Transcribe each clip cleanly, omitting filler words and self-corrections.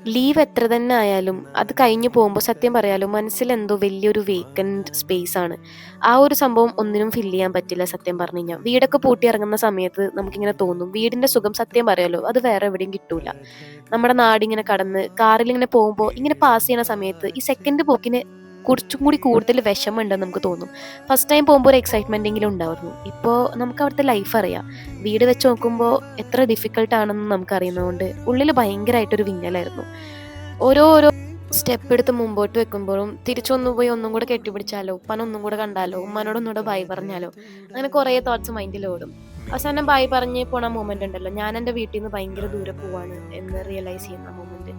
Leave എത്ര തന്നെ ആയാലും അത് കഴിഞ്ഞു പോകുമ്പോൾ സത്യം പറയാലോ മനസ്സിലെന്തോ വലിയൊരു വേക്കൻറ്റ് സ്പേസ് ആണ്. ആ ഒരു സംഭവം ഒന്നിനും ഫില്ല് ചെയ്യാൻ പറ്റില്ല സത്യം പറഞ്ഞു കഴിഞ്ഞാൽ. വീടൊക്കെ പൂട്ടി ഇറങ്ങുന്ന സമയത്ത് നമുക്കിങ്ങനെ തോന്നും വീടിൻ്റെ സുഖം സത്യം പറയാലോ അത് വേറെ എവിടെയും കിട്ടൂല. നമ്മുടെ നാടിങ്ങനെ കടന്ന് കാറിലിങ്ങനെ പോകുമ്പോൾ ഇങ്ങനെ പാസ് ചെയ്യണ സമയത്ത് ഈ സെക്കൻഡ് പോക്കിന് കുറച്ചും കൂടി കൂടുതൽ വിഷമമുണ്ടെന്ന് നമുക്ക് തോന്നും. ഫസ്റ്റ് ടൈം പോകുമ്പോൾ ഒരു എക്സൈറ്റ്മെൻ്റ് എങ്കിലും ഉണ്ടായിരുന്നു. ഇപ്പോൾ നമുക്ക് അവിടുത്തെ ലൈഫ് അറിയാം. വീട് വെച്ച് നോക്കുമ്പോൾ എത്ര ഡിഫിക്കൽട്ടാണെന്ന് നമുക്കറിയുന്നതുകൊണ്ട് ഉള്ളിൽ ഭയങ്കരമായിട്ടൊരു വിങ്ങലായിരുന്നു. ഓരോ സ്റ്റെപ്പ് എടുത്ത് മുമ്പോട്ട് വെക്കുമ്പോഴും തിരിച്ചൊന്നു പോയി ഒന്നും കൂടെ കെട്ടിപ്പിടിച്ചാലോ, ഉപ്പാനെ ഒന്നും കൂടെ കണ്ടാലോ, ഉമ്മാനോട് ഒന്നുകൂടെ ബൈ പറഞ്ഞാലോ, അങ്ങനെ കുറേ തോട്ട്സ് മൈൻഡിൽ ഓടും. അവസാനം ബൈ പറഞ്ഞ് പോണ മൂമെന്റ് ഉണ്ടല്ലോ, ഞാൻ എൻ്റെ വീട്ടിൽ നിന്ന് ഭയങ്കര ദൂരെ പോവാണ് എന്ന് റിയലൈസ് ചെയ്യുന്ന മൂമെന്റ്,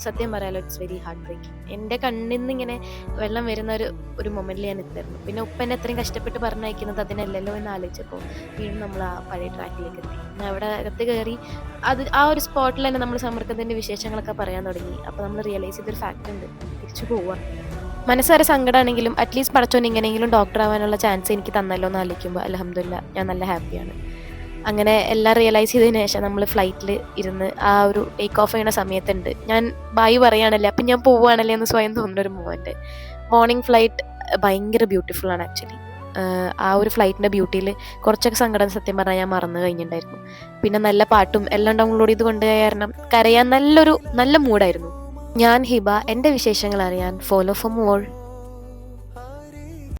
സത്യം പറയാലോ ഇറ്റ്സ് വെരി ഹാർട്ട് ബ്രേക്കിംഗ്. എൻ്റെ കണ്ണിൽ നിന്ന് ഇങ്ങനെ വെള്ളം വരുന്ന ഒരു മൊമെന്റിൽ ഞാൻ എത്തായിരുന്നു. പിന്നെ ഉപ്പ എന്നെ എത്രയും കഷ്ടപ്പെട്ട് പറഞ്ഞയക്കുന്നത് അതിനല്ലല്ലോ എന്ന് ആലോചിച്ചപ്പോൾ വീണ്ടും നമ്മൾ ആ പഴയ ട്രാക്കിലേക്ക് എത്തി. ഞാൻ അവിടെ അകത്ത് കയറി ആ ഒരു സ്പോട്ടിൽ തന്നെ നമ്മൾ സമ്മർദ്ദത്തിൻ്റെ വിശേഷങ്ങളൊക്കെ പറയാൻ തുടങ്ങി. അപ്പോൾ നമ്മൾ റിയലൈസ് ചെയ്തൊരു ഫാക്റ്റ് ഉണ്ട്, തിരിച്ചു പോവാ. മനസ്സ് വരെ സങ്കടമാണെങ്കിലും അറ്റ്ലീസ്റ്റ് പടച്ചോൻ ഇങ്ങനെയെങ്കിലും ഡോക്ടർ ആവാനുള്ള ചാൻസ് എനിക്ക് തന്നല്ലോ എന്ന് ആലോചിക്കുമ്പോൾ അൽഹംദുലില്ലാ ഞാൻ നല്ല ഹാപ്പിയാണ്. അങ്ങനെ എല്ലാം റിയലൈസ് ചെയ്തതിന് ശേഷം നമ്മൾ ഫ്ലൈറ്റിൽ ഇരുന്ന് ആ ഒരു ടേക്ക് ഓഫ് ചെയ്യുന്ന സമയത്തുണ്ട് ഞാൻ ബായ് പറയുകയാണല്ലേ അപ്പം ഞാൻ പോവുകയാണല്ലേ എന്ന് സ്വയം തോന്നുന്നൊരു മൂമെൻറ്റ്. മോർണിംഗ് ഫ്ലൈറ്റ് ഭയങ്കര ബ്യൂട്ടിഫുൾ ആണ് ആക്ച്വലി. ആ ഒരു ഫ്ലൈറ്റിൻ്റെ ബ്യൂട്ടിയിൽ കുറച്ചൊക്കെ സങ്കടം സത്യം പറഞ്ഞാൽ ഞാൻ മറന്നു കഴിഞ്ഞിട്ടുണ്ടായിരുന്നു. പിന്നെ നല്ല പാട്ടും എല്ലാം ഡൗൺലോഡ് ചെയ്ത് കൊണ്ട് കാരണം കരയാൻ നല്ല മൂഡായിരുന്നു. ഞാൻ ഹിബ. എൻ്റെ വിശേഷങ്ങൾ അറിയാൻ ഫോളോ ഫോർ മോർ.